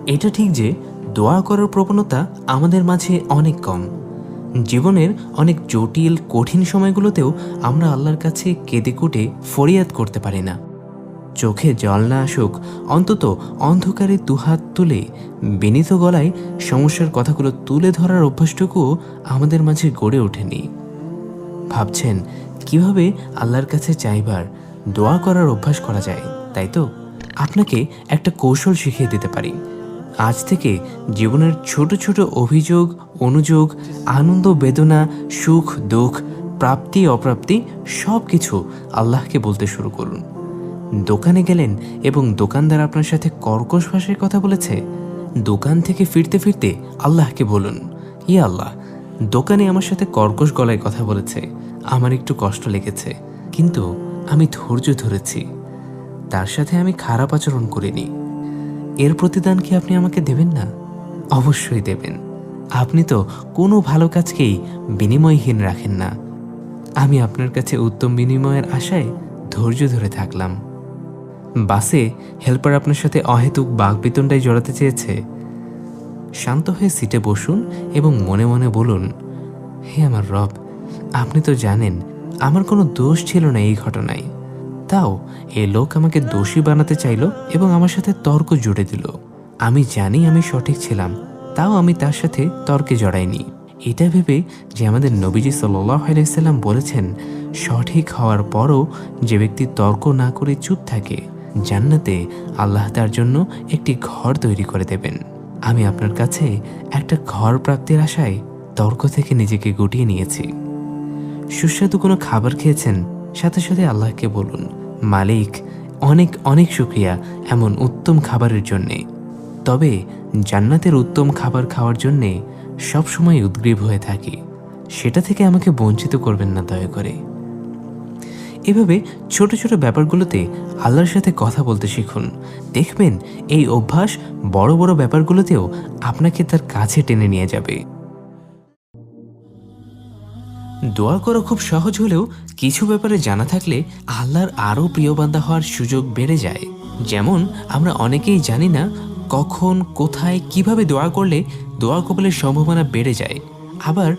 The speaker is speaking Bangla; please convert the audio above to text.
এটা ঠিক যে দোয়া করার প্রবণতা আমাদের মাঝে অনেক কম। জীবনের অনেক জটিল কঠিন সময়গুলোতেও আমরা আল্লাহর কাছে কেঁদে কুটে ফরিয়াদ করতে পারি না। চোখে জল না আসুক, অন্তত অন্ধকারে দুহাত তুলে বিনীত গলায় সমস্যার কথাগুলো তুলে ধরার অভ্যাসটুকুও আমাদের মাঝে গড়ে ওঠেনি। ভাবছেন কিভাবে আল্লাহর কাছে চাইবার দোয়া করার অভ্যাস করা যায়, তাই তো? আপনাকে একটা কৌশল শিখিয়ে দিতে পারি। আজ থেকে জীবনের ছোট ছোট অভিযোগ, অনুযোগ, আনন্দ, বেদনা, সুখ, দুঃখ, প্রাপ্তি, অপ্রাপ্তি সব কিছু আল্লাহকে বলতে শুরু করুন। দোকানে গেলেন এবং দোকানদার আপনার সাথে কর্কশ ভাষায় কথা বলেছে, দোকান থেকে ফিরতে ফিরতে আল্লাহকে বলুন, ইয়া আল্লাহ, দোকানে আমার সাথে কর্কশ গলায় কথা বলেছে, আমার একটু কষ্ট লেগেছে, কিন্তু আমি ধৈর্য ধরেছি, তার সাথে আমি খারাপ আচরণ করিনি। এর প্রতিদান কি আপনি আমাকে দেবেন না? অবশ্যই দেবেন। আপনি তো কোনো ভালো কাজকেই বিনিময়হীন রাখেন না। আমি আপনার কাছে উত্তম বিনিময়ের আশায় ধৈর্য ধরে থাকলাম। বাসে হেল্পার আপনার সাথে অহেতুক বাকবিতণ্ডায় জড়াতে চেয়েছে, শান্ত হয়ে সিটে বসুন এবং মনে মনে বলুন, হে আমার রব, আপনি তো জানেন আমার কোনো দোষ ছিল না এই ঘটনায়, তাও এ লোক আমাকে দোষী বানাতে চাইল এবং আমার সাথে তর্ক জুড়ে দিল। আমি জানি আমি সঠিক ছিলাম, তাও আমি তার সাথে তর্কে জড়াইনি। এটা ভেবে যে আমাদের নবীজি সাল্লাল্লাহু আলাইহি সাল্লাম বলেছেন, সঠিক হওয়ার পরও যে ব্যক্তি তর্ক না করে চুপ থাকে, জান্নাতে আল্লাহ তার জন্য একটি ঘর তৈরি করে দেবেন। আমি আপনার কাছে একটা ঘর প্রাপ্তির আশায় তর্ক থেকে নিজেকে গুটিয়ে নিয়েছি। সুস্বাদু কোনো খাবার খেয়েছেন, সাথে সাথে আল্লাহকে বলুন, মালিক, অনেক অনেক শুকরিয়া এমন উত্তম খাবারের জন্যে। তবে জান্নাতের উত্তম খাবার খাওয়ার জন্যে সবসময় উদ্গ্রীব হয়ে থাকি, সেটা থেকে আমাকে বঞ্চিত করবেন না দয়া করে। এভাবে ছোট ছোট ব্যাপারগুলোতে আল্লাহর সাথে কথা বলতে শিখুন। দেখবেন এই অভ্যাস বড় বড় ব্যাপারগুলোতেও আপনাকে তার কাছে টেনে নিয়ে যাবে। দোয়া করা খুব সহজ হলেও কিছু ব্যাপারে জানা থাকলে আল্লাহর আরও প্রিয় বান্দা হওয়ার সুযোগ বেড়ে যায়। যেমন আমরা অনেকেই জানি না কখন, কোথায়, কিভাবে দোয়া করলে দোয়া কবুলের সম্ভাবনা বেড়ে যায়। আবার